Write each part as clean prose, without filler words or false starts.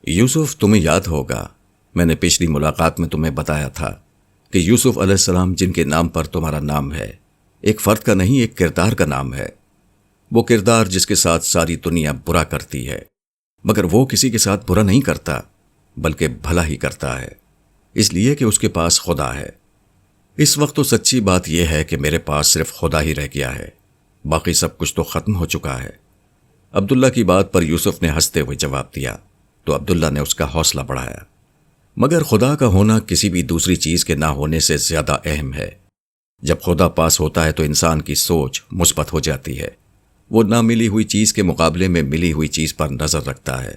یوسف، تمہیں یاد ہوگا میں نے پچھلی ملاقات میں تمہیں بتایا تھا کہ یوسف علیہ السلام جن کے نام پر تمہارا نام ہے ایک فرد کا نہیں، ایک کردار کا نام ہے۔ وہ کردار جس کے ساتھ ساری دنیا برا کرتی ہے، مگر وہ کسی کے ساتھ برا نہیں کرتا بلکہ بھلا ہی کرتا ہے، اس لیے کہ اس کے پاس خدا ہے۔ اس وقت تو سچی بات یہ ہے کہ میرے پاس صرف خدا ہی رہ گیا ہے، باقی سب کچھ تو ختم ہو چکا ہے۔ عبداللہ کی بات پر یوسف نے ہنستے ہوئے جواب دیا تو عبداللہ نے اس کا حوصلہ بڑھایا، مگر خدا کا ہونا کسی بھی دوسری چیز کے نہ ہونے سے زیادہ اہم ہے۔ جب خدا پاس ہوتا ہے تو انسان کی سوچ مثبت ہو جاتی ہے، وہ نہ ملی ہوئی چیز کے مقابلے میں ملی ہوئی چیز پر نظر رکھتا ہے۔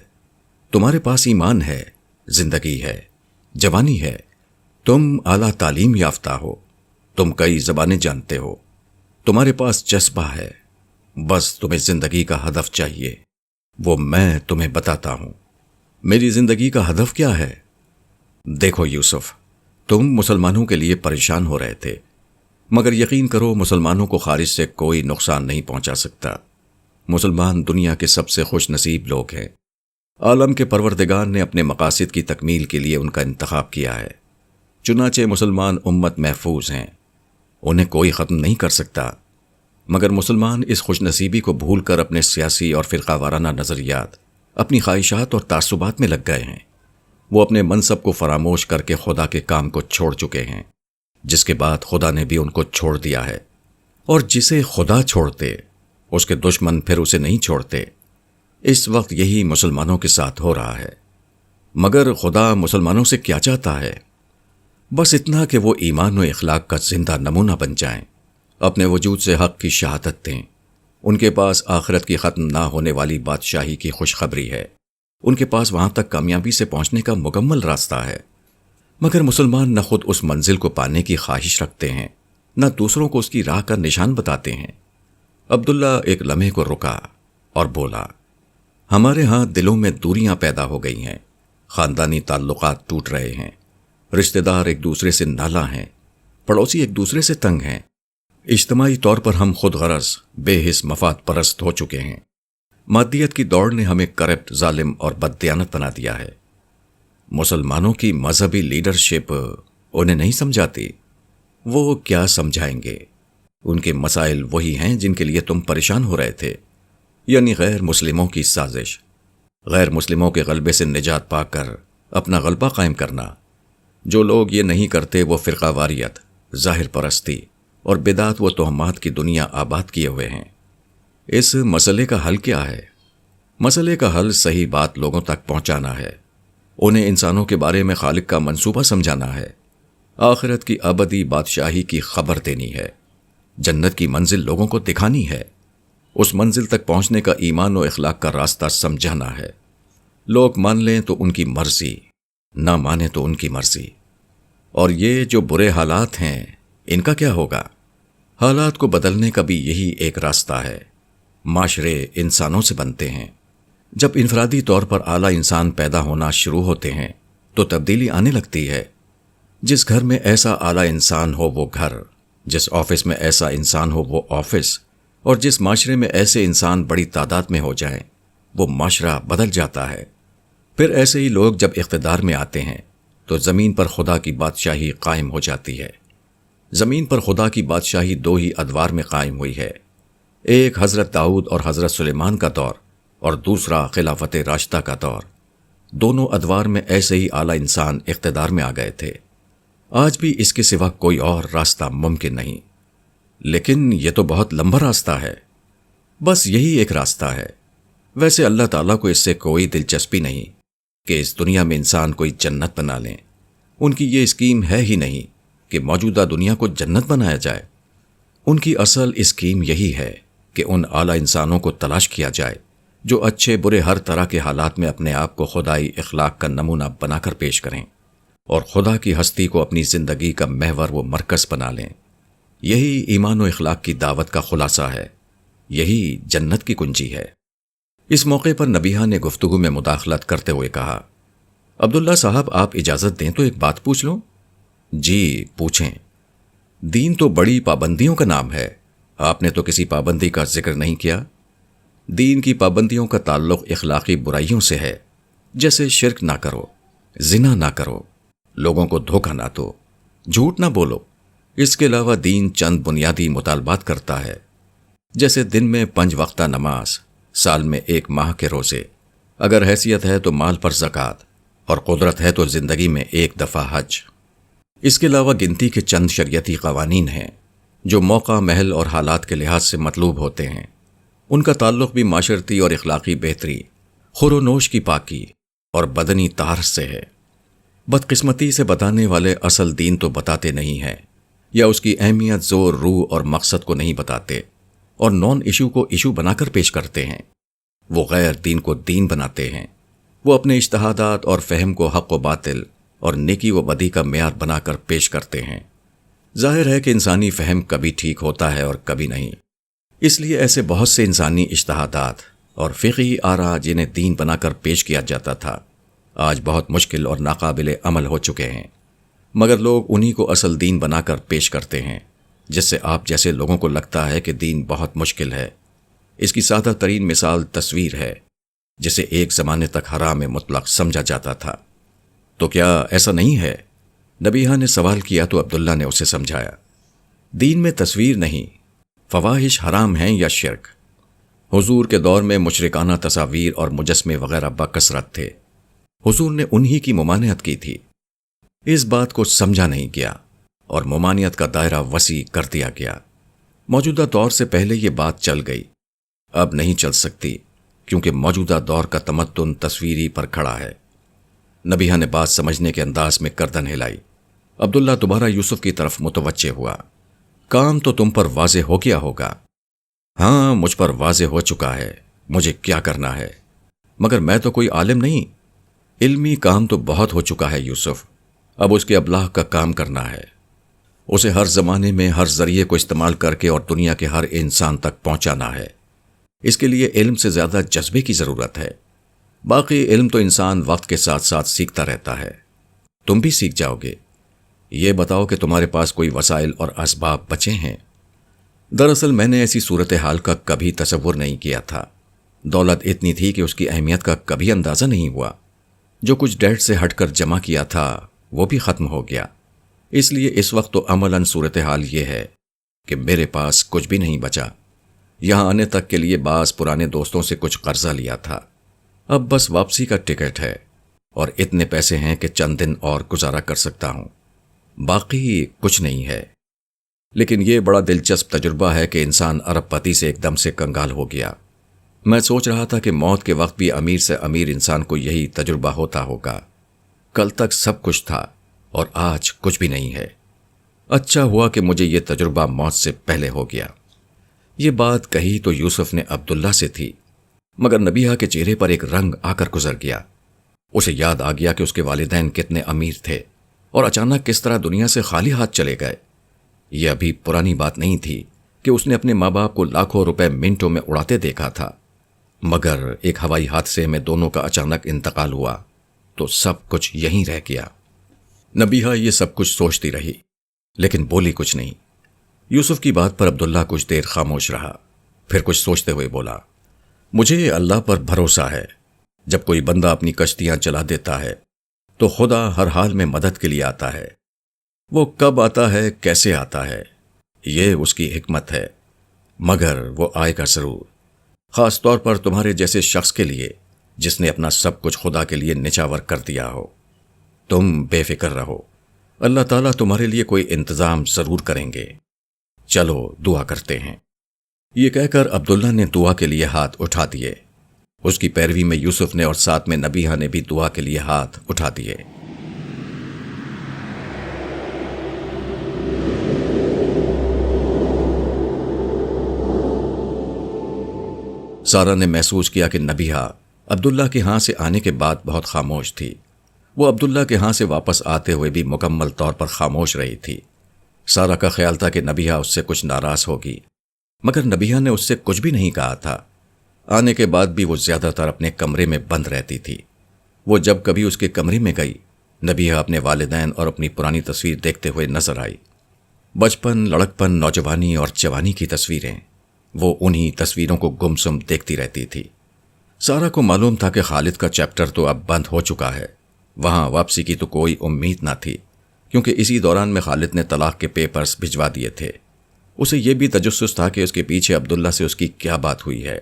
تمہارے پاس ایمان ہے، زندگی ہے، جوانی ہے، تم اعلیٰ تعلیم یافتہ ہو، تم کئی زبانیں جانتے ہو، تمہارے پاس جذبہ ہے، بس تمہیں زندگی کا ہدف چاہیے، وہ میں تمہیں بتاتا ہوں۔ میری زندگی کا ہدف کیا ہے؟ دیکھو یوسف، تم مسلمانوں کے لیے پریشان ہو رہے تھے، مگر یقین کرو مسلمانوں کو خارج سے کوئی نقصان نہیں پہنچا سکتا۔ مسلمان دنیا کے سب سے خوش نصیب لوگ ہیں۔ عالم کے پروردگار نے اپنے مقاصد کی تکمیل کے لیے ان کا انتخاب کیا ہے، چنانچہ مسلمان امت محفوظ ہیں، انہیں کوئی ختم نہیں کر سکتا۔ مگر مسلمان اس خوش نصیبی کو بھول کر اپنے سیاسی اور فرقہ وارانہ نظریات، اپنی خواہشات اور تعصبات میں لگ گئے ہیں۔ وہ اپنے منصب کو فراموش کر کے خدا کے کام کو چھوڑ چکے ہیں، جس کے بعد خدا نے بھی ان کو چھوڑ دیا ہے، اور جسے خدا چھوڑتے اس کے دشمن پھر اسے نہیں چھوڑتے۔ اس وقت یہی مسلمانوں کے ساتھ ہو رہا ہے۔ مگر خدا مسلمانوں سے کیا چاہتا ہے؟ بس اتنا کہ وہ ایمان و اخلاق کا زندہ نمونہ بن جائیں، اپنے وجود سے حق کی شہادت دیں۔ ان کے پاس آخرت کی ختم نہ ہونے والی بادشاہی کی خوشخبری ہے، ان کے پاس وہاں تک کامیابی سے پہنچنے کا مکمل راستہ ہے۔ مگر مسلمان نہ خود اس منزل کو پانے کی خواہش رکھتے ہیں، نہ دوسروں کو اس کی راہ کا نشان بتاتے ہیں۔ عبداللہ ایک لمحے کو رکا اور بولا، ہمارے ہاں دلوں میں دوریاں پیدا ہو گئی ہیں، خاندانی تعلقات ٹوٹ رہے ہیں، رشتہ دار ایک دوسرے سے نالاں ہیں، پڑوسی ایک دوسرے سے تنگ ہیں، اجتماعی طور پر ہم خود غرض، بے حس مفاد پرست ہو چکے ہیں۔ مادیت کی دوڑ نے ہمیں کرپٹ، ظالم اور بددیانت بنا دیا ہے۔ مسلمانوں کی مذہبی لیڈرشپ انہیں نہیں سمجھاتی، وہ کیا سمجھائیں گے؟ ان کے مسائل وہی ہیں جن کے لیے تم پریشان ہو رہے تھے، یعنی غیر مسلموں کی سازش، غیر مسلموں کے غلبے سے نجات پا کر اپنا غلبہ قائم کرنا۔ جو لوگ یہ نہیں کرتے وہ فرقہ واریت، ظاہر پرستی اور بدعت و تہمات کی دنیا آباد کیے ہوئے ہیں۔ اس مسئلے کا حل کیا ہے؟ مسئلے کا حل صحیح بات لوگوں تک پہنچانا ہے، انہیں انسانوں کے بارے میں خالق کا منصوبہ سمجھانا ہے، آخرت کی ابدی بادشاہی کی خبر دینی ہے، جنت کی منزل لوگوں کو دکھانی ہے، اس منزل تک پہنچنے کا ایمان و اخلاق کا راستہ سمجھانا ہے۔ لوگ مان لیں تو ان کی مرضی، نہ مانے تو ان کی مرضی۔ اور یہ جو برے حالات ہیں ان کا کیا ہوگا؟ حالات کو بدلنے کا بھی یہی ایک راستہ ہے۔ معاشرے انسانوں سے بنتے ہیں۔ جب انفرادی طور پر اعلیٰ انسان پیدا ہونا شروع ہوتے ہیں تو تبدیلی آنے لگتی ہے۔ جس گھر میں ایسا اعلیٰ انسان ہو وہ گھر، جس آفس میں ایسا انسان ہو وہ آفس، اور جس معاشرے میں ایسے انسان بڑی تعداد میں ہو جائیں وہ معاشرہ بدل جاتا ہے۔ پھر ایسے ہی لوگ جب اقتدار میں آتے ہیں تو زمین پر خدا کی بادشاہی قائم ہو جاتی ہے۔ زمین پر خدا کی بادشاہی دو ہی ادوار میں قائم ہوئی ہے، ایک حضرت داؤد اور حضرت سلیمان کا دور، اور دوسرا خلافت راشدہ کا دور۔ دونوں ادوار میں ایسے ہی اعلیٰ انسان اقتدار میں آ گئے تھے۔ آج بھی اس کے سوا کوئی اور راستہ ممکن نہیں، لیکن یہ تو بہت لمبا راستہ ہے۔ بس یہی ایک راستہ ہے۔ ویسے اللہ تعالیٰ کو اس سے کوئی دلچسپی نہیں کہ اس دنیا میں انسان کوئی جنت بنا لیں۔ ان کی یہ اسکیم ہے ہی نہیں کہ موجودہ دنیا کو جنت بنایا جائے۔ ان کی اصل اسکیم یہی ہے کہ ان اعلیٰ انسانوں کو تلاش کیا جائے جو اچھے برے ہر طرح کے حالات میں اپنے آپ کو خدائی اخلاق کا نمونہ بنا کر پیش کریں اور خدا کی ہستی کو اپنی زندگی کا محور و مرکز بنا لیں۔ یہی ایمان و اخلاق کی دعوت کا خلاصہ ہے، یہی جنت کی کنجی ہے۔ اس موقع پر نبیہہ نے گفتگو میں مداخلت کرتے ہوئے کہا، عبداللہ صاحب آپ اجازت دیں تو ایک بات پوچھ لوں؟ جی پوچھیں۔ دین تو بڑی پابندیوں کا نام ہے، آپ نے تو کسی پابندی کا ذکر نہیں کیا۔ دین کی پابندیوں کا تعلق اخلاقی برائیوں سے ہے، جیسے شرک نہ کرو، زنا نہ کرو، لوگوں کو دھوکہ نہ دو، جھوٹ نہ بولو۔ اس کے علاوہ دین چند بنیادی مطالبات کرتا ہے، جیسے دن میں 5 وقتہ نماز، سال میں 1 ماہ کے روزے، اگر حیثیت ہے تو مال پر زکوٰۃ، اور قدرت ہے تو زندگی میں 1 دفعہ حج۔ اس کے علاوہ گنتی کے چند شریعتی قوانین ہیں جو موقع، محل اور حالات کے لحاظ سے مطلوب ہوتے ہیں۔ ان کا تعلق بھی معاشرتی اور اخلاقی بہتری، خور و نوش کی پاکی اور بدنی طہارت سے ہے۔ بدقسمتی سے بتانے والے اصل دین تو بتاتے نہیں ہیں، یا اس کی اہمیت، زور، روح اور مقصد کو نہیں بتاتے، اور نان ایشو کو ایشو بنا کر پیش کرتے ہیں۔ وہ غیر دین کو دین بناتے ہیں۔ وہ اپنے اجتہادات اور فہم کو حق و باطل اور نیکی و بدی کا معیار بنا کر پیش کرتے ہیں۔ ظاہر ہے کہ انسانی فہم کبھی ٹھیک ہوتا ہے اور کبھی نہیں، اس لیے ایسے بہت سے انسانی اجتہادات اور فقہی آراء جنہیں دین بنا کر پیش کیا جاتا تھا، آج بہت مشکل اور ناقابل عمل ہو چکے ہیں، مگر لوگ انہی کو اصل دین بنا کر پیش کرتے ہیں، جس سے آپ جیسے لوگوں کو لگتا ہے کہ دین بہت مشکل ہے۔ اس کی سادہ ترین مثال تصویر ہے، جسے ایک زمانے تک حرام مطلق سمجھا جاتا تھا۔ تو کیا ایسا نہیں ہے؟ نبیہ نے سوال کیا تو عبداللہ نے اسے سمجھایا، دین میں تصویر نہیں، فواحش حرام ہیں یا شرک۔ حضور کے دور میں مشرکانہ تصاویر اور مجسمے وغیرہ بکثرت تھے، حضور نے انہی کی ممانعت کی تھی۔ اس بات کو سمجھا نہیں گیا اور ممانعت کا دائرہ وسیع کر دیا گیا۔ موجودہ دور سے پہلے یہ بات چل گئی، اب نہیں چل سکتی، کیونکہ موجودہ دور کا تمدن تصویری پر کھڑا ہے۔ نبیہ نے بات سمجھنے کے انداز میں گردن ہلائی۔ عبداللہ دوبارہ یوسف کی طرف متوجہ ہوا۔ کام تو تم پر واضح ہو گیا ہوگا۔ ہاں، مجھ پر واضح ہو چکا ہے، مجھے کیا کرنا ہے، مگر میں تو کوئی عالم نہیں۔ علمی کام تو بہت ہو چکا ہے یوسف، اب اس کے ابلاغ کا کام کرنا ہے۔ اسے ہر زمانے میں ہر ذریعے کو استعمال کر کے اور دنیا کے ہر انسان تک پہنچانا ہے۔ اس کے لیے علم سے زیادہ جذبے کی ضرورت ہے۔ باقی علم تو انسان وقت کے ساتھ ساتھ سیکھتا رہتا ہے، تم بھی سیکھ جاؤ گے۔ یہ بتاؤ کہ تمہارے پاس کوئی وسائل اور اسباب بچے ہیں؟ دراصل میں نے ایسی صورتحال کا کبھی تصور نہیں کیا تھا۔ دولت اتنی تھی کہ اس کی اہمیت کا کبھی اندازہ نہیں ہوا۔ جو کچھ ڈیٹ سے ہٹ کر جمع کیا تھا وہ بھی ختم ہو گیا۔ اس لیے اس وقت تو عملاً صورتحال یہ ہے کہ میرے پاس کچھ بھی نہیں بچا۔ یہاں آنے تک کے لیے بعض پرانے دوستوں سے کچھ قرضہ لیا تھا، اب بس واپسی کا ٹکٹ ہے، اور اتنے پیسے ہیں کہ چند دن اور گزارا کر سکتا ہوں، باقی کچھ نہیں ہے۔ لیکن یہ بڑا دلچسپ تجربہ ہے کہ انسان ارب پتی سے ایک دم سے کنگال ہو گیا۔ میں سوچ رہا تھا کہ موت کے وقت بھی امیر سے امیر انسان کو یہی تجربہ ہوتا ہوگا۔ کل تک سب کچھ تھا اور آج کچھ بھی نہیں ہے۔ اچھا ہوا کہ مجھے یہ تجربہ موت سے پہلے ہو گیا۔ یہ بات کہی تو یوسف نے عبداللہ سے تھی، مگر نبیہ کے چہرے پر ایک رنگ آ کر گزر گیا۔ اسے یاد آ گیا کہ اس کے والدین کتنے امیر تھے اور اچانک کس طرح دنیا سے خالی ہاتھ چلے گئے۔ یہ ابھی پرانی بات نہیں تھی کہ اس نے اپنے ماں باپ کو لاکھوں روپے منٹوں میں اڑاتے دیکھا تھا، مگر ایک ہوائی حادثے میں دونوں کا اچانک انتقال ہوا تو سب کچھ یہیں رہ گیا۔ نبیہ یہ سب کچھ سوچتی رہی لیکن بولی کچھ نہیں۔ یوسف کی بات پر عبداللہ کچھ دیر خاموش رہا، پھر کچھ سوچتے ہوئے بولا، مجھے اللہ پر بھروسہ ہے، جب کوئی بندہ اپنی کشتیاں چلا دیتا ہے تو خدا ہر حال میں مدد کے لیے آتا ہے۔ وہ کب آتا ہے، کیسے آتا ہے، یہ اس کی حکمت ہے، مگر وہ آئے گا ضرور، خاص طور پر تمہارے جیسے شخص کے لیے جس نے اپنا سب کچھ خدا کے لیے نچاور کر دیا ہو۔ تم بے فکر رہو، اللہ تعالیٰ تمہارے لیے کوئی انتظام ضرور کریں گے۔ چلو دعا کرتے ہیں۔ یہ کہہ کر عبداللہ نے دعا کے لیے ہاتھ اٹھا دیے۔ اس کی پیروی میں یوسف نے اور ساتھ میں نبیہ نے بھی دعا کے لیے ہاتھ اٹھا دیے۔ سارہ نے محسوس کیا کہ نبیہ عبداللہ کے ہاں سے آنے کے بعد بہت خاموش تھی۔ وہ عبداللہ کے ہاں سے واپس آتے ہوئے بھی مکمل طور پر خاموش رہی تھی۔ سارہ کا خیال تھا کہ نبیہ اس سے کچھ ناراض ہوگی، مگر نبیہ نے اس سے کچھ بھی نہیں کہا تھا۔ آنے کے بعد بھی وہ زیادہ تر اپنے کمرے میں بند رہتی تھی۔ وہ جب کبھی اس کے کمرے میں گئی، نبیہ اپنے والدین اور اپنی پرانی تصویر دیکھتے ہوئے نظر آئی۔ بچپن، لڑکپن، نوجوانی اور جوانی کی تصویریں، وہ انہی تصویروں کو گمسم دیکھتی رہتی تھی۔ سارا کو معلوم تھا کہ خالد کا چیپٹر تو اب بند ہو چکا ہے، وہاں واپسی کی تو کوئی امید نہ تھی، کیونکہ اسی دوران میں خالد نے طلاق کے پیپرز بھجوا دیے تھے۔ اسے یہ بھی تجسس تھا کہ اس کے پیچھے عبداللہ سے اس کی کیا بات ہوئی ہے۔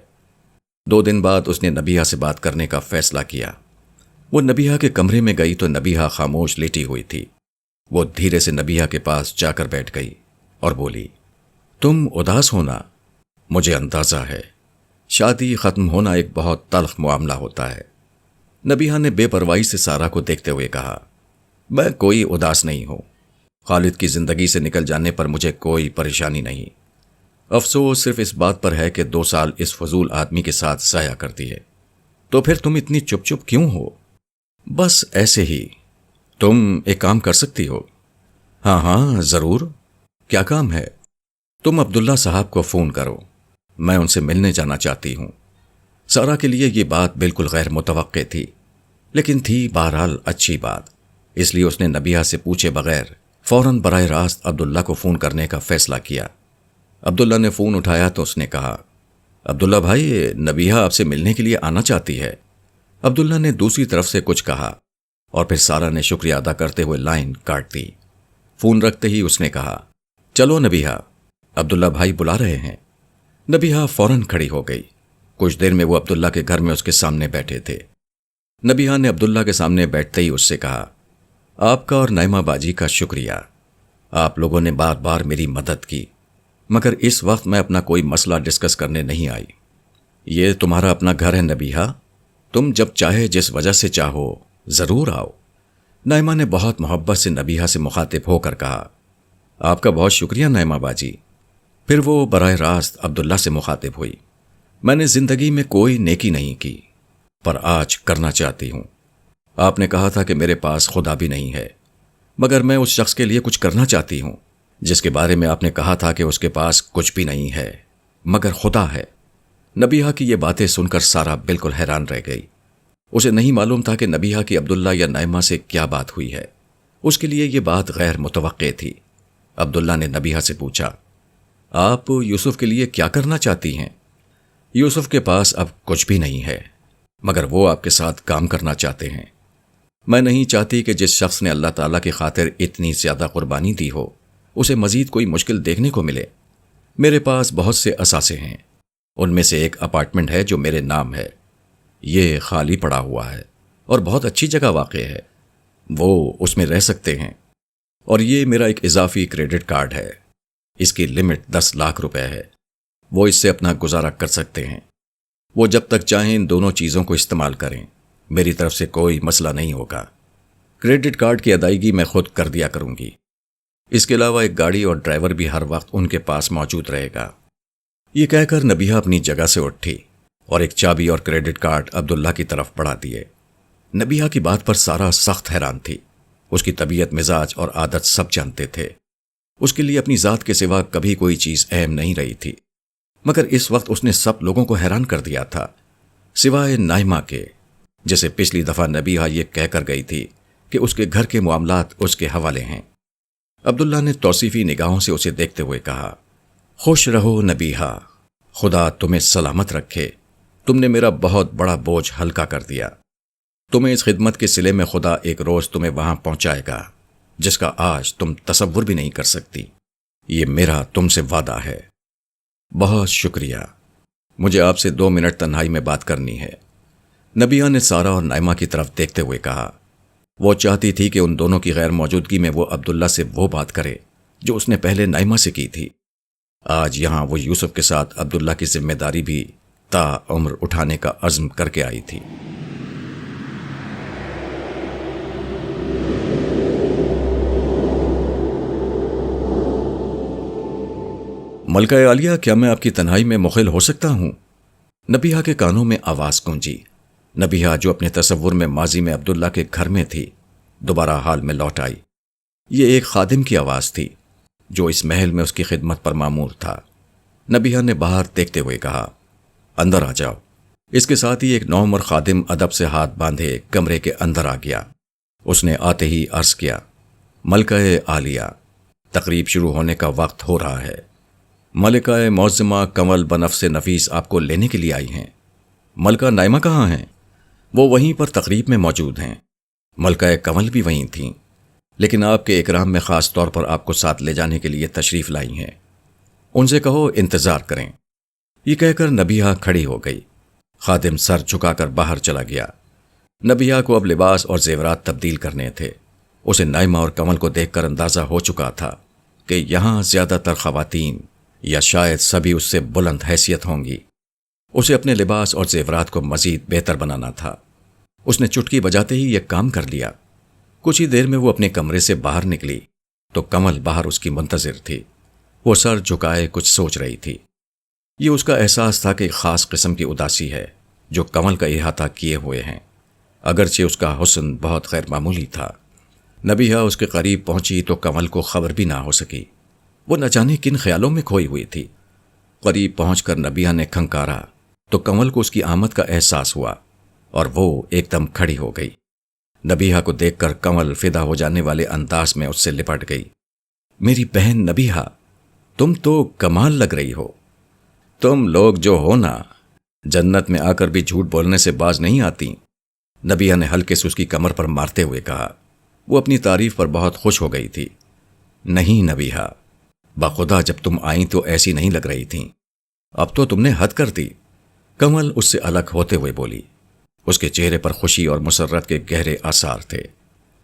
2 دن بعد اس نے نبیہہ سے بات کرنے کا فیصلہ کیا۔ وہ نبیہہ کے کمرے میں گئی تو نبیہہ خاموش لیٹی ہوئی تھی۔ وہ دھیرے سے نبیہہ کے پاس جا کر بیٹھ گئی اور بولی، تم اداس ہونا، مجھے اندازہ ہے۔ شادی ختم ہونا ایک بہت تلخ معاملہ ہوتا ہے۔ نبیہہ نے بے پرواہی سے سارا کو دیکھتے ہوئے کہا، میں کوئی اداس نہیں ہوں۔ خالد کی زندگی سے نکل جانے پر مجھے کوئی پریشانی نہیں۔ افسوس صرف اس بات پر ہے کہ 2 سال اس فضول آدمی کے ساتھ ضائع کر دیے۔ تو پھر تم اتنی چپ چپ کیوں ہو؟ بس ایسے ہی۔ تم ایک کام کر سکتی ہو؟ ہاں ہاں ضرور۔ کیا کام ہے؟ تم عبداللہ صاحب کو فون کرو، میں ان سے ملنے جانا چاہتی ہوں۔ سارا کے لیے یہ بات بالکل غیر متوقع تھی، لیکن تھی بہرحال اچھی بات، اس لیے اس نے نبیہہ سے پوچھے بغیر فوراً براہ راست عبداللہ کو فون کرنے کا فیصلہ کیا۔ عبداللہ نے فون اٹھایا تو اس نے کہا، عبداللہ بھائی، نبیہہ آپ سے ملنے کے لیے آنا چاہتی ہے۔ عبداللہ نے دوسری طرف سے کچھ کہا اور پھر سارا نے شکریہ ادا کرتے ہوئے لائن کاٹ دی۔ فون رکھتے ہی اس نے کہا، چلو نبیہہ، عبداللہ بھائی بلا رہے ہیں۔ نبیہہ فوراً کھڑی ہو گئی۔ کچھ دیر میں وہ عبداللہ کے گھر میں اس کے سامنے بیٹھے تھے۔ نبیہہ نے عبداللہ کے سامنے بیٹھتے ہی اس سے کہا، آپ کا اور نائمہ باجی کا شکریہ۔ آپ لوگوں نے بار بار میری مدد کی، مگر اس وقت میں اپنا کوئی مسئلہ ڈسکس کرنے نہیں آئی۔ یہ تمہارا اپنا گھر ہے نبیہہ، تم جب چاہے جس وجہ سے چاہو ضرور آؤ۔ نائمہ نے بہت محبت سے نبیہہ سے مخاطب ہو کر کہا، آپ کا بہت شکریہ نائمہ باجی۔ پھر وہ براہ راست عبداللہ سے مخاطب ہوئی، میں نے زندگی میں کوئی نیکی نہیں کی، پر آج کرنا چاہتی ہوں۔ آپ نے کہا تھا کہ میرے پاس خدا بھی نہیں ہے، مگر میں اس شخص کے لیے کچھ کرنا چاہتی ہوں جس کے بارے میں آپ نے کہا تھا کہ اس کے پاس کچھ بھی نہیں ہے مگر خدا ہے۔ نبیہہ کی یہ باتیں سن کر سارا بالکل حیران رہ گئی۔ اسے نہیں معلوم تھا کہ نبیہہ کی عبداللہ یا نائمہ سے کیا بات ہوئی ہے۔ اس کے لیے یہ بات غیر متوقع تھی۔ عبداللہ نے نبیہہ سے پوچھا، آپ یوسف کے لیے کیا کرنا چاہتی ہیں؟ یوسف کے پاس اب کچھ بھی نہیں ہے، مگر وہ آپ کے ساتھ کام کرنا چاہتے ہیں۔ میں نہیں چاہتی کہ جس شخص نے اللہ تعالیٰ کی خاطر اتنی زیادہ قربانی دی ہو اسے مزید کوئی مشکل دیکھنے کو ملے۔ میرے پاس بہت سے اثاثے ہیں، ان میں سے ایک اپارٹمنٹ ہے جو میرے نام ہے، یہ خالی پڑا ہوا ہے اور بہت اچھی جگہ واقع ہے، وہ اس میں رہ سکتے ہیں۔ اور یہ میرا ایک اضافی کریڈٹ کارڈ ہے، اس کی لمٹ 10 لاکھ روپے ہے، وہ اس سے اپنا گزارا کر سکتے ہیں۔ وہ جب تک چاہیں ان دونوں چیزوں کو استعمال کریں، میری طرف سے کوئی مسئلہ نہیں ہوگا۔ کریڈٹ کارڈ کی ادائیگی میں خود کر دیا کروں گی۔ اس کے علاوہ ایک گاڑی اور ڈرائیور بھی ہر وقت ان کے پاس موجود رہے گا۔ یہ کہہ کر نبیہہ اپنی جگہ سے اٹھی اور ایک چابی اور کریڈٹ کارڈ عبداللہ کی طرف بڑھا دیے۔ نبیہہ کی بات پر سارا سخت حیران تھی۔ اس کی طبیعت، مزاج اور عادت سب جانتے تھے۔ اس کے لیے اپنی ذات کے سوا کبھی کوئی چیز اہم نہیں رہی تھی، مگر اس وقت اس نے سب لوگوں کو حیران کر دیا تھا، سوائے نائمہ کے، جسے پچھلی دفعہ نبیہہ یہ کہہ کر گئی تھی کہ اس کے گھر کے معاملات اس کے حوالے ہیں۔ عبداللہ نے توصیفی نگاہوں سے اسے دیکھتے ہوئے کہا، خوش رہو نبیہہ، خدا تمہیں سلامت رکھے، تم نے میرا بہت بڑا بوجھ ہلکا کر دیا۔ تمہیں اس خدمت کے صلے میں خدا ایک روز تمہیں وہاں پہنچائے گا جس کا آج تم تصور بھی نہیں کر سکتی۔ یہ میرا تم سے وعدہ ہے۔ بہت شکریہ، مجھے آپ سے 2 منٹ تنہائی میں بات کرنی ہے۔ نبیہہ نے سارا اور نائمہ کی طرف دیکھتے ہوئے کہا، وہ چاہتی تھی کہ ان دونوں کی غیر موجودگی میں وہ عبداللہ سے وہ بات کرے جو اس نے پہلے نائمہ سے کی تھی۔ آج یہاں وہ یوسف کے ساتھ عبداللہ کی ذمہ داری بھی تا عمر اٹھانے کا عزم کر کے آئی تھی۔ ملکہ عالیہ، کیا میں آپ کی تنہائی میں مخل ہو سکتا ہوں؟ نبیہہ کے کانوں میں آواز گونجی۔ نبیہہ جو اپنے تصور میں ماضی میں عبداللہ کے گھر میں تھی، دوبارہ حال میں لوٹ آئی۔ یہ ایک خادم کی آواز تھی جو اس محل میں اس کی خدمت پر مامور تھا۔ نبیہہ نے باہر دیکھتے ہوئے کہا، اندر آ جاؤ۔ اس کے ساتھ ہی ایک نوعمر خادم ادب سے ہاتھ باندھے کمرے کے اندر آ گیا۔ اس نے آتے ہی عرض کیا، ملکہ عالیہ، تقریب شروع ہونے کا وقت ہو رہا ہے۔ ملکہ معظمہ کنول بنفس نفیس آپ کو لینے کے لیے آئی ہیں۔ ملکہ نائمہ کہاں ہیں؟ وہ وہیں پر تقریب میں موجود ہیں۔ ملکہ کمل بھی وہیں تھیں، لیکن آپ کے اکرام میں خاص طور پر آپ کو ساتھ لے جانے کے لیے تشریف لائی ہیں۔ ان سے کہو انتظار کریں۔ یہ کہہ کر نبیہہ کھڑی ہو گئی۔ خادم سر جھکا کر باہر چلا گیا۔ نبیہہ کو اب لباس اور زیورات تبدیل کرنے تھے۔ اسے نائمہ اور کمل کو دیکھ کر اندازہ ہو چکا تھا کہ یہاں زیادہ تر خواتین یا شاید سبھی اس سے بلند حیثیت ہوں گی۔ اسے اپنے لباس اور زیورات کو مزید بہتر بنانا تھا۔ اس نے چٹکی بجاتے ہی یہ کام کر لیا۔ کچھ ہی دیر میں وہ اپنے کمرے سے باہر نکلی تو کمل باہر اس کی منتظر تھی۔ وہ سر جھکائے کچھ سوچ رہی تھی۔ یہ اس کا احساس تھا کہ ایک خاص قسم کی اداسی ہے جو کمل کا احاطہ کیے ہوئے ہیں، اگرچہ اس کا حسن بہت غیر معمولی تھا۔ نبیہہ اس کے قریب پہنچی تو کمل کو خبر بھی نہ ہو سکی۔ وہ نہ جانے کن خیالوں میں کھوئی ہوئی تھی۔ قریب پہنچ کر نبیہہ نے کھنکارا تو کمل کو اس کی آمد کا احساس ہوا اور وہ ایک دم کھڑی ہو گئی۔ نبیہہ کو دیکھ کر کمل فدا ہو جانے والے انداز میں اس سے لپٹ گئی۔ میری بہن نبیہہ، تم تو کمال لگ رہی ہو۔ تم لوگ جو ہو نا، جنت میں آ کر بھی جھوٹ بولنے سے باز نہیں آتی، نبیہہ نے ہلکے سے اس کی کمر پر مارتے ہوئے کہا۔ وہ اپنی تعریف پر بہت خوش ہو گئی تھی۔ نہیں نبیہہ، بخدا جب تم آئیں تو ایسی نہیں لگ رہی تھیں، اب تو تم نے حد کر دی۔ کمل اس سے الگ ہوتے ہوئے بولی۔ اس کے چہرے پر خوشی اور مسرت کے گہرے آثار تھے۔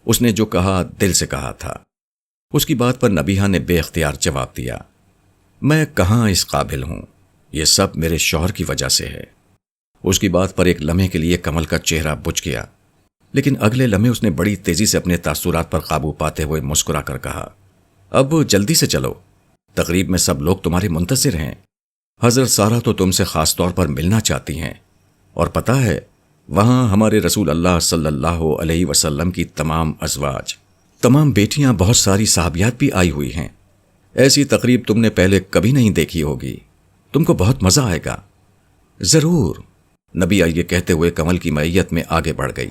اس نے جو کہا دل سے کہا تھا۔ اس کی بات پر نبیہہ نے بے اختیار جواب دیا، میں کہاں اس قابل ہوں، یہ سب میرے شوہر کی وجہ سے ہے۔ اس کی بات پر ایک لمحے کے لیے کمل کا چہرہ بجھ گیا، لیکن اگلے لمحے اس نے بڑی تیزی سے اپنے تاثرات پر قابو پاتے ہوئے مسکرا کر کہا، اب جلدی سے چلو، تقریب میں سب لوگ تمہارے منتظر ہیں۔ حضرت سارہ تو تم سے خاص طور پر ملنا چاہتی ہیں، اور پتہ ہے وہاں ہمارے رسول اللہ صلی اللہ علیہ وسلم کی تمام ازواج، تمام بیٹیاں، بہت ساری صحابیات بھی آئی ہوئی ہیں۔ ایسی تقریب تم نے پہلے کبھی نہیں دیکھی ہوگی، تم کو بہت مزہ آئے گا۔ ضرور، نبیہہ یہ کہتے ہوئے کمل کی معیت میں آگے بڑھ گئی۔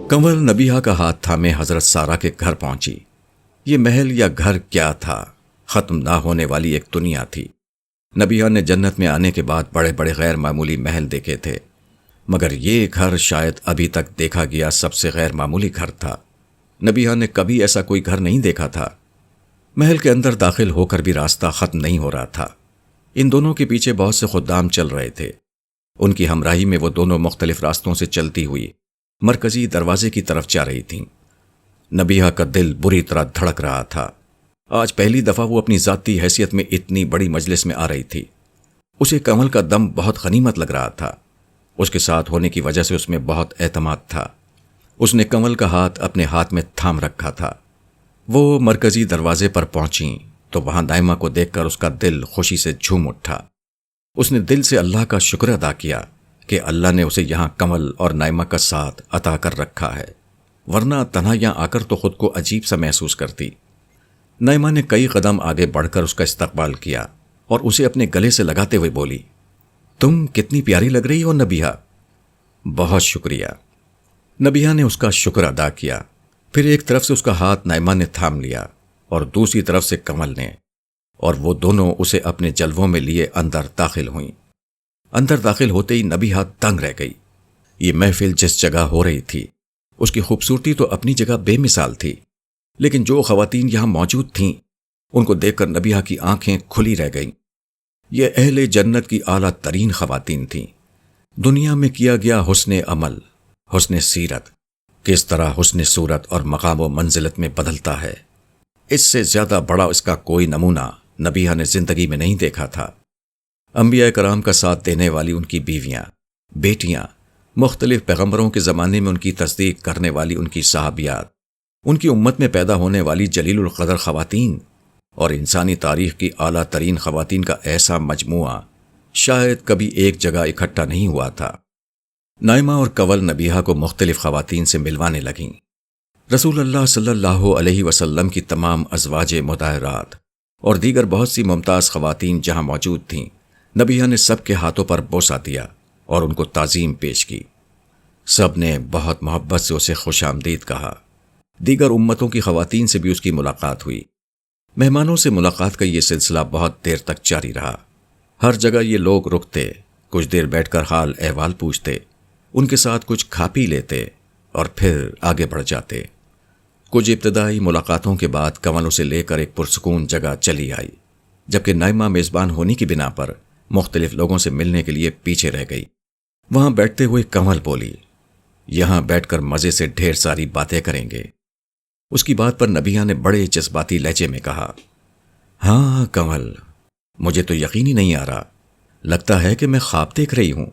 کمل نبیہہ کا ہاتھ تھامے حضرت سارہ کے گھر پہنچی۔ یہ محل یا گھر کیا تھا، ختم نہ ہونے والی ایک دنیا تھی۔ نبیہہ نے جنت میں آنے کے بعد بڑے بڑے غیر معمولی محل دیکھے تھے، مگر یہ گھر شاید ابھی تک دیکھا گیا سب سے غیر معمولی گھر تھا۔ نبیہہ نے کبھی ایسا کوئی گھر نہیں دیکھا تھا۔ محل کے اندر داخل ہو کر بھی راستہ ختم نہیں ہو رہا تھا۔ ان دونوں کے پیچھے بہت سے خدام چل رہے تھے۔ ان کی ہمراہی میں وہ دونوں مختلف راستوں سے چلتی ہوئی مرکزی دروازے کی طرف جا رہی تھیں۔ نبیہہ کا دل بری طرح دھڑک رہا تھا۔ آج پہلی دفعہ وہ اپنی ذاتی حیثیت میں اتنی بڑی مجلس میں آ رہی تھی۔ اسے کمل کا دم بہت غنیمت لگ رہا تھا۔ اس کے ساتھ ہونے کی وجہ سے اس میں بہت اعتماد تھا۔ اس نے کمل کا ہاتھ اپنے ہاتھ میں تھام رکھا تھا۔ وہ مرکزی دروازے پر پہنچیں تو وہاں نائمہ کو دیکھ کر اس کا دل خوشی سے جھوم اٹھا۔ اس نے دل سے اللہ کا شکر ادا کیا کہ اللہ نے اسے یہاں کمل اور نائمہ کا ساتھ عطا کر رکھا ہے، ورنہ تنہا یہاں آ کر تو خود کو عجیب سا محسوس کرتی۔ نائمہ نے کئی قدم آگے بڑھ کر اس کا استقبال کیا اور اسے اپنے گلے سے لگاتے ہوئے بولی، تم کتنی پیاری لگ رہی ہو نبیہہ۔ بہت شکریہ۔ نبیہہ نے اس کا شکر ادا کیا۔ پھر ایک طرف سے اس کا ہاتھ نائمہ نے تھام لیا اور دوسری طرف سے کمل نے، اور وہ دونوں اسے اپنے جلووں میں لیے اندر داخل ہوئیں۔ اندر داخل ہوتے ہی نبیہہ دنگ رہ گئی۔ یہ محفل جس جگہ ہو رہی تھی اس کی خوبصورتی تو اپنی جگہ بے مثال تھی، لیکن جو خواتین یہاں موجود تھیں ان کو دیکھ کر نبیہہ کی آنکھیں کھلی رہ گئیں۔ یہ اہل جنت کی اعلیٰ ترین خواتین تھیں۔ دنیا میں کیا گیا حسن عمل، حسن سیرت کس طرح حسن صورت اور مقام و منزلت میں بدلتا ہے، اس سے زیادہ بڑا اس کا کوئی نمونہ نبیہہ نے زندگی میں نہیں دیکھا تھا۔ انبیاء کرام کا ساتھ دینے والی ان کی بیویاں، بیٹیاں، مختلف پیغمبروں کے زمانے میں ان کی تصدیق کرنے والی ان کی صحابیات، ان کی امت میں پیدا ہونے والی جلیل القدر خواتین اور انسانی تاریخ کی اعلیٰ ترین خواتین کا ایسا مجموعہ شاید کبھی ایک جگہ اکٹھا نہیں ہوا تھا۔ نائمہ اور کمل نبیہہ کو مختلف خواتین سے ملوانے لگیں۔ رسول اللہ صلی اللہ علیہ وسلم کی تمام ازواج مطہرات اور دیگر بہت سی ممتاز خواتین جہاں موجود تھیں، نبیہہ نے سب کے ہاتھوں پر بوسہ دیا اور ان کو تعظیم پیش کی۔ سب نے بہت محبت سے اسے خوش آمدید کہا۔ دیگر امتوں کی خواتین سے بھی اس کی ملاقات ہوئی۔ مہمانوں سے ملاقات کا یہ سلسلہ بہت دیر تک جاری رہا۔ ہر جگہ یہ لوگ رکتے، کچھ دیر بیٹھ کر حال احوال پوچھتے، ان کے ساتھ کچھ کھا پی لیتے اور پھر آگے بڑھ جاتے۔ کچھ ابتدائی ملاقاتوں کے بعد کنول اسے لے کر ایک پرسکون جگہ چلی آئی، جبکہ نائمہ میزبان ہونے کی بنا پر مختلف لوگوں سے ملنے کے لیے پیچھے رہ گئی۔ وہاں بیٹھتے ہوئے کنول بولی، یہاں بیٹھ کر مزے سے ڈھیر ساری باتیں کریں گے۔ اس کی بات پر نبیہہ نے بڑے جذباتی لہجے میں کہا، ہاں کنول، مجھے تو یقین ہی نہیں آ رہا، لگتا ہے کہ میں خواب دیکھ رہی ہوں۔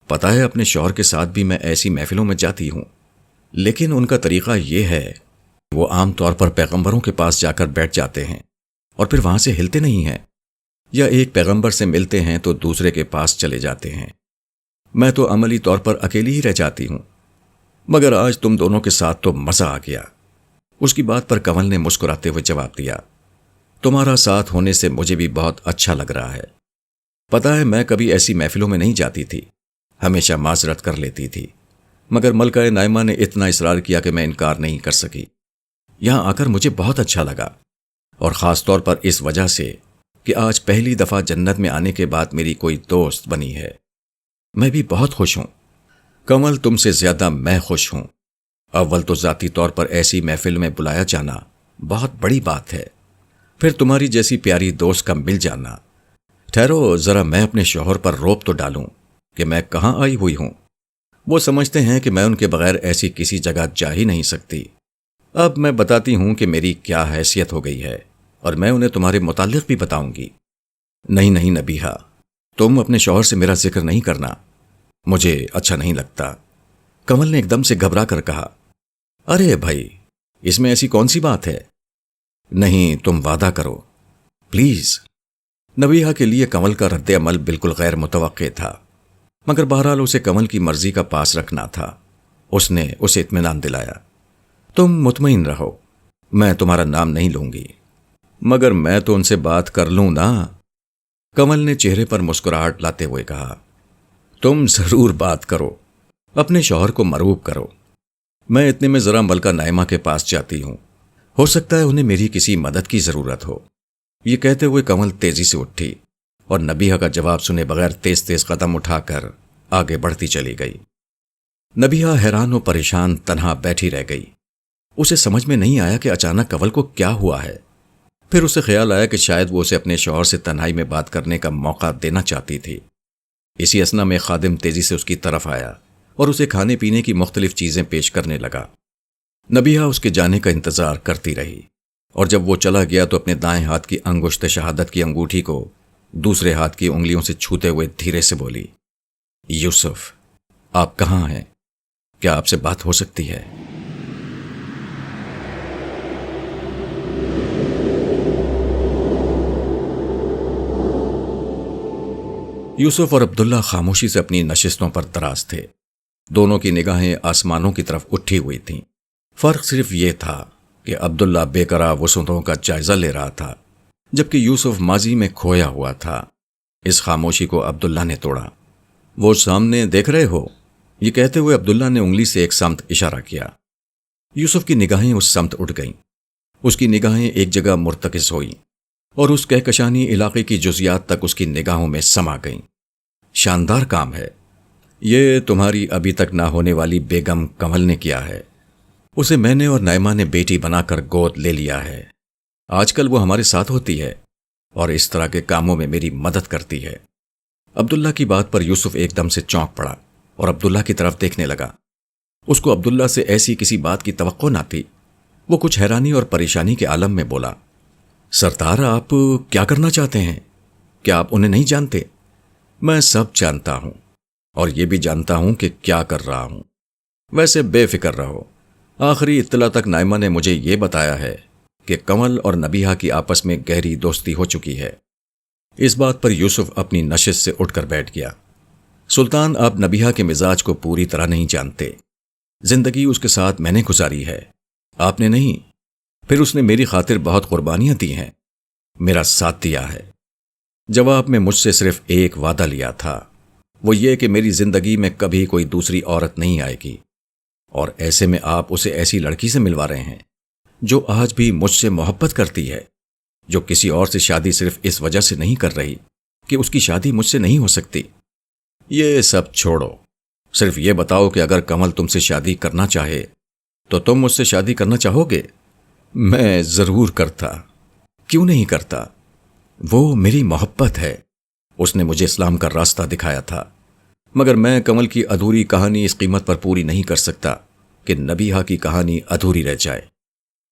پتہ ہے اپنے شوہر کے ساتھ بھی میں ایسی محفلوں میں جاتی ہوں، لیکن ان کا طریقہ یہ ہے کہ وہ عام طور پر پیغمبروں کے پاس جا کر بیٹھ جاتے ہیں اور پھر وہاں سے ہلتے نہیں ہیں، یا ایک پیغمبر سے ملتے ہیں تو دوسرے کے پاس چلے جاتے ہیں۔ میں تو عملی طور پر اکیلی ہی رہ جاتی ہوں، مگر آج تم دونوں کے ساتھ تو مزہ آ گیا۔ اس کی بات پر کنول نے مسکراتے ہوئے جواب دیا، تمہارا ساتھ ہونے سے مجھے بھی بہت اچھا لگ رہا ہے۔ پتہ ہے میں کبھی ایسی محفلوں میں نہیں جاتی تھی، ہمیشہ معذرت کر لیتی تھی، مگر ملکہ نائمہ نے اتنا اصرار کیا کہ میں انکار نہیں کر سکی۔ یہاں آ کر مجھے بہت اچھا لگا، اور خاص طور پر اس وجہ سے کہ آج پہلی دفعہ جنت میں آنے کے بعد میری کوئی دوست بنی ہے۔ میں بھی بہت خوش ہوں کنول، تم سے زیادہ میں خوش ہوں۔ اول تو ذاتی طور پر ایسی محفل میں بلایا جانا بہت بڑی بات ہے، پھر تمہاری جیسی پیاری دوست کا مل جانا۔ ٹھہرو ذرا میں اپنے شوہر پر روب تو ڈالوں کہ میں کہاں آئی ہوئی ہوں۔ وہ سمجھتے ہیں کہ میں ان کے بغیر ایسی کسی جگہ جا ہی نہیں سکتی۔ اب میں بتاتی ہوں کہ میری کیا حیثیت ہو گئی ہے، اور میں انہیں تمہارے متعلق بھی بتاؤں گی۔ نہیں نہیں نبیہہ، تم اپنے شوہر سے میرا ذکر نہیں کرنا، مجھے اچھا نہیں لگتا۔ کنول نے ایک دم سے گھبرا کر کہا، ارے بھائی، اس میں ایسی کون سی بات ہے؟ نہیں، تم وعدہ کرو پلیز۔ نبیہہ کے لیے کنول کا رد عمل بالکل غیر متوقع تھا، مگر بہرحال اسے کنول کی مرضی کا پاس رکھنا تھا۔ اس نے اسے اطمینان دلایا، تم مطمئن رہو، میں تمہارا نام نہیں لوں گی۔ مگر میں تو ان سے بات کر لوں نا؟ کنول نے چہرے پر مسکراہٹ لاتے ہوئے کہا، تم ضرور بات کرو، اپنے شوہر کو مرعوب کرو۔ میں اتنے میں ذرا ملکہ نائمہ کے پاس جاتی ہوں، ہو سکتا ہے انہیں میری کسی مدد کی ضرورت ہو۔ یہ کہتے ہوئے کنول تیزی سے اٹھی اور نبیہہ کا جواب سنے بغیر تیز تیز قدم اٹھا کر آگے بڑھتی چلی گئی۔ نبیہہ حیران و پریشان تنہا بیٹھی رہ گئی۔ اسے سمجھ میں نہیں آیا کہ اچانک کنول کو کیا ہوا ہے۔ پھر اسے خیال آیا کہ شاید وہ اسے اپنے شوہر سے تنہائی میں بات کرنے کا موقع دینا چاہتی تھی۔ اسی اثنا میں خادم تیزی سے اس کی طرف آیا اور اسے کھانے پینے کی مختلف چیزیں پیش کرنے لگا۔ نبیہہ اس کے جانے کا انتظار کرتی رہی، اور جب وہ چلا گیا تو اپنے دائیں ہاتھ کی انگشت شہادت کی انگوٹھی کو دوسرے ہاتھ کی انگلیوں سے چھوتے ہوئے دھیرے سے بولی، یوسف، آپ کہاں ہیں؟ کیا آپ سے بات ہو سکتی ہے؟ یوسف اور عبداللہ خاموشی سے اپنی نشستوں پر دراز تھے۔ دونوں کی نگاہیں آسمانوں کی طرف اٹھی ہوئی تھیں۔ فرق صرف یہ تھا کہ عبداللہ بے قرار وسعتوں کا جائزہ لے رہا تھا، جبکہ یوسف ماضی میں کھویا ہوا تھا۔ اس خاموشی کو عبداللہ نے توڑا۔ وہ سامنے دیکھ رہے ہو؟ یہ کہتے ہوئے عبداللہ نے انگلی سے ایک سمت اشارہ کیا۔ یوسف کی نگاہیں اس سمت اٹھ گئیں۔ اس کی نگاہیں ایک جگہ مرتکز ہوئیں اور اس کہکشانی علاقے کی جزیات تک اس کی نگاہوں میں سما گئیں۔ شاندار کام ہے، یہ تمہاری ابھی تک نہ ہونے والی بیگم کنول نے کیا ہے۔ اسے میں نے اور نائمہ نے بیٹی بنا کر گود لے لیا ہے۔ آج کل وہ ہمارے ساتھ ہوتی ہے اور اس طرح کے کاموں میں میری مدد کرتی ہے۔ عبداللہ کی بات پر یوسف ایک دم سے چونک پڑا اور عبداللہ کی طرف دیکھنے لگا۔ اس کو عبداللہ سے ایسی کسی بات کی توقع نہ تھی۔ وہ کچھ حیرانی اور پریشانی کے عالم میں بولا، سردار، آپ کیا کرنا چاہتے ہیں؟ کیا آپ انہیں نہیں جانتے؟ میں سب جانتا ہوں، اور یہ بھی جانتا ہوں کہ کیا کر رہا ہوں۔ ویسے بے فکر رہو، آخری اطلاع تک نائمہ نے مجھے یہ بتایا ہے کہ کنول اور نبیہہ کی آپس میں گہری دوستی ہو چکی ہے۔ اس بات پر یوسف اپنی نشست سے اٹھ کر بیٹھ گیا۔ سلطان، آپ نبیہہ کے مزاج کو پوری طرح نہیں جانتے۔ زندگی اس کے ساتھ میں نے گزاری ہے، آپ نے نہیں۔ پھر اس نے میری خاطر بہت قربانیاں دی ہیں، میرا ساتھ دیا ہے۔ جواب میں مجھ سے صرف ایک وعدہ لیا تھا، وہ یہ کہ میری زندگی میں کبھی کوئی دوسری عورت نہیں آئے گی۔ اور ایسے میں آپ اسے ایسی لڑکی سے ملوا رہے ہیں جو آج بھی مجھ سے محبت کرتی ہے، جو کسی اور سے شادی صرف اس وجہ سے نہیں کر رہی کہ اس کی شادی مجھ سے نہیں ہو سکتی۔ یہ سب چھوڑو، صرف یہ بتاؤ کہ اگر کمل تم سے شادی کرنا چاہے تو تم مجھ سے شادی کرنا چاہو گے؟ میں ضرور کرتا، کیوں نہیں کرتا؟ وہ میری محبت ہے، اس نے مجھے اسلام کا راستہ دکھایا تھا، مگر میں کمل کی ادھوری کہانی اس قیمت پر پوری نہیں کر سکتا کہ نبیہا کی کہانی ادھوری رہ جائے۔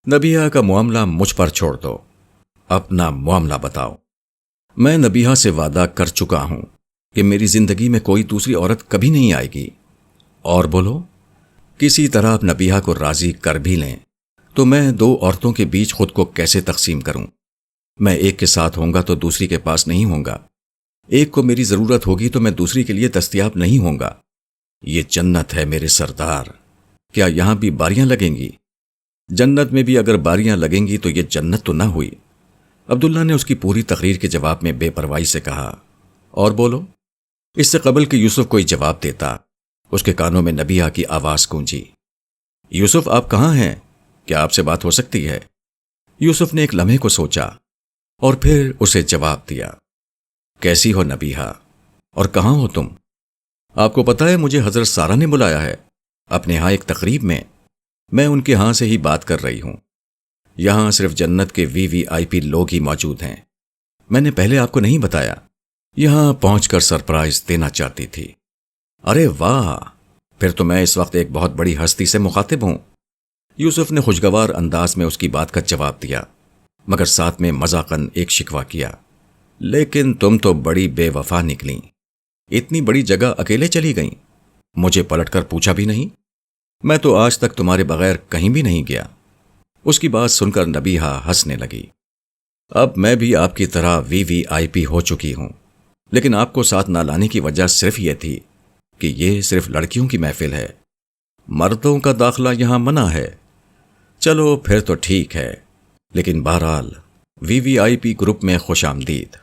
نبیہا کا معاملہ مجھ پر چھوڑ دو، اپنا معاملہ بتاؤ۔ میں نبیہا سے وعدہ کر چکا ہوں کہ میری زندگی میں کوئی دوسری عورت کبھی نہیں آئے گی۔ اور بولو، کسی طرح آپ نبیہا کو راضی کر بھی لیں تو میں دو عورتوں کے بیچ خود کو کیسے تقسیم کروں؟ میں ایک کے ساتھ ہوں گا تو دوسری کے پاس نہیں ہوں گا، ایک کو میری ضرورت ہوگی تو میں دوسری کے لیے دستیاب نہیں ہوں گا۔ یہ جنت ہے میرے سردار، کیا یہاں بھی باریاں لگیں گی؟ جنت میں بھی اگر باریاں لگیں گی تو یہ جنت تو نہ ہوئی۔ عبداللہ نے اس کی پوری تقریر کے جواب میں بے پرواہی سے کہا، اور بولو۔ اس سے قبل کہ یوسف کوئی جواب دیتا، اس کے کانوں میں نبیہا کی آواز گونجی، یوسف آپ کہاں ہیں؟ کیا آپ سے بات ہو سکتی ہے؟ یوسف نے ایک لمحے کو سوچا اور پھر اسے جواب دیا، کیسی ہو نبیہا، اور کہاں ہو تم؟ آپ کو پتا ہے مجھے حضرت سارہ نے بلایا ہے اپنے ہاں ایک تقریب میں ان کے ہاں سے ہی بات کر رہی ہوں۔ یہاں صرف جنت کے VIP لوگ ہی موجود ہیں۔ میں نے پہلے آپ کو نہیں بتایا، یہاں پہنچ کر سرپرائز دینا چاہتی تھی۔ ارے واہ، پھر تو میں اس وقت ایک بہت بڑی ہستی سے مخاطب ہوں۔ یوسف نے خوشگوار انداز میں اس کی بات کا جواب دیا، مگر ساتھ میں مذاقاً ایک شکوہ کیا، لیکن تم تو بڑی بے وفا نکلیں، اتنی بڑی جگہ اکیلے چلی گئیں، مجھے پلٹ کر پوچھا بھی نہیں؟ میں تو آج تک تمہارے بغیر کہیں بھی نہیں گیا۔ اس کی بات سن کر نبیہا ہنسنے لگی۔ اب میں بھی آپ کی طرح VIP ہو چکی ہوں، لیکن آپ کو ساتھ نہ لانے کی وجہ صرف یہ تھی کہ یہ صرف لڑکیوں کی محفل ہے، مردوں کا داخلہ یہاں منع ہے۔ چلو پھر تو ٹھیک ہے، لیکن بہرحال VIP گروپ میں خوش آمدید۔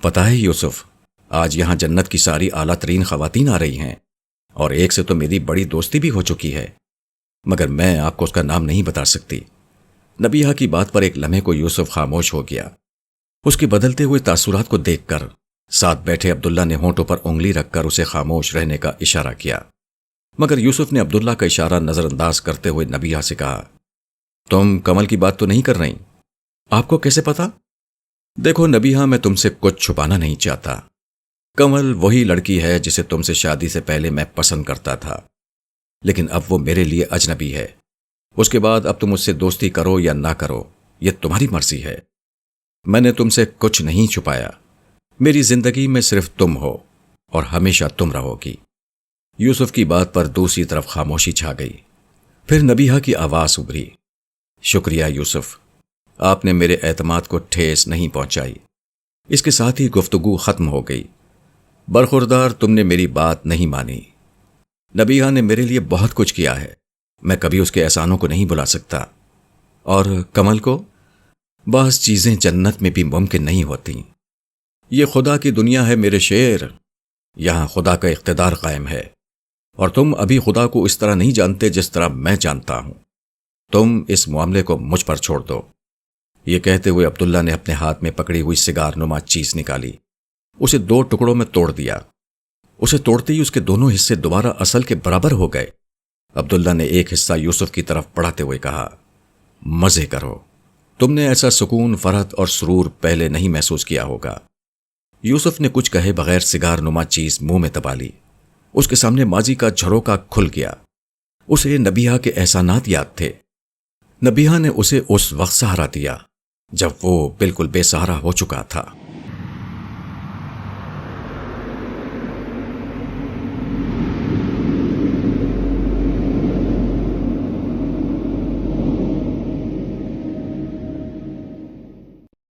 پتہ ہے یوسف، آج یہاں جنت کی ساری اعلیٰ ترین خواتین آ رہی ہیں، اور ایک سے تو میری بڑی دوستی بھی ہو چکی ہے، مگر میں آپ کو اس کا نام نہیں بتا سکتی۔ نبیہا کی بات پر ایک لمحے کو یوسف خاموش ہو گیا۔ اس کے بدلتے ہوئے تاثرات کو دیکھ کر ساتھ بیٹھے عبداللہ نے ہونٹوں پر انگلی رکھ کر اسے خاموش رہنے کا اشارہ کیا، مگر یوسف نے عبداللہ کا اشارہ نظر انداز کرتے ہوئے نبیہا سے کہا، تم کمل کی بات تو نہیں کر رہی؟ آپ کو کیسے پتا؟ دیکھو نبیہا، میں تم سے کچھ چھپانا نہیں چاہتا۔ کمل وہی لڑکی ہے جسے تم سے شادی سے پہلے میں پسند کرتا تھا، لیکن اب وہ میرے لیے اجنبی ہے۔ اس کے بعد اب تم اس سے دوستی کرو یا نہ کرو، یہ تمہاری مرضی ہے۔ میں نے تم سے کچھ نہیں چھپایا، میری زندگی میں صرف تم ہو اور ہمیشہ تم رہو گی۔ یوسف کی بات پر دوسری طرف خاموشی چھا گئی۔ پھر نبیہا کی آواز ابھری، شکریہ یوسف، آپ نے میرے اعتماد کو ٹھیس نہیں پہنچائی۔ اس کے ساتھ ہی گفتگو ختم ہو گئی۔ برخوردار، تم نے میری بات نہیں مانی۔ نبیہا نے میرے لیے بہت کچھ کیا ہے، میں کبھی اس کے احسانوں کو نہیں بھلا سکتا۔ اور کمل کو؟ بعض چیزیں جنت میں بھی ممکن نہیں ہوتی۔ یہ خدا کی دنیا ہے میرے شیر، یہاں خدا کا اقتدار قائم ہے، اور تم ابھی خدا کو اس طرح نہیں جانتے جس طرح میں جانتا ہوں۔ تم اس معاملے کو مجھ پر چھوڑ دو۔ یہ کہتے ہوئے عبداللہ نے اپنے ہاتھ میں پکڑی ہوئی سگار نما چیز نکالی، اسے 2 ٹکڑوں میں توڑ دیا۔ اسے توڑتے ہی اس کے دونوں حصے دوبارہ اصل کے برابر ہو گئے۔ عبداللہ نے ایک حصہ یوسف کی طرف بڑھاتے ہوئے کہا، مزے کرو، تم نے ایسا سکون، فرحت اور سرور پہلے نہیں محسوس کیا ہوگا۔ یوسف نے کچھ کہے بغیر سگار نما چیز منہ میں دبا لی۔ اس کے سامنے ماضی کا جھروکا کھل گیا۔ اسے نبیہا کے احسانات یاد تھے۔ نبیہا نے اسے اس وقت سہارا دیا جب وہ بالکل بے سہارا ہو چکا تھا۔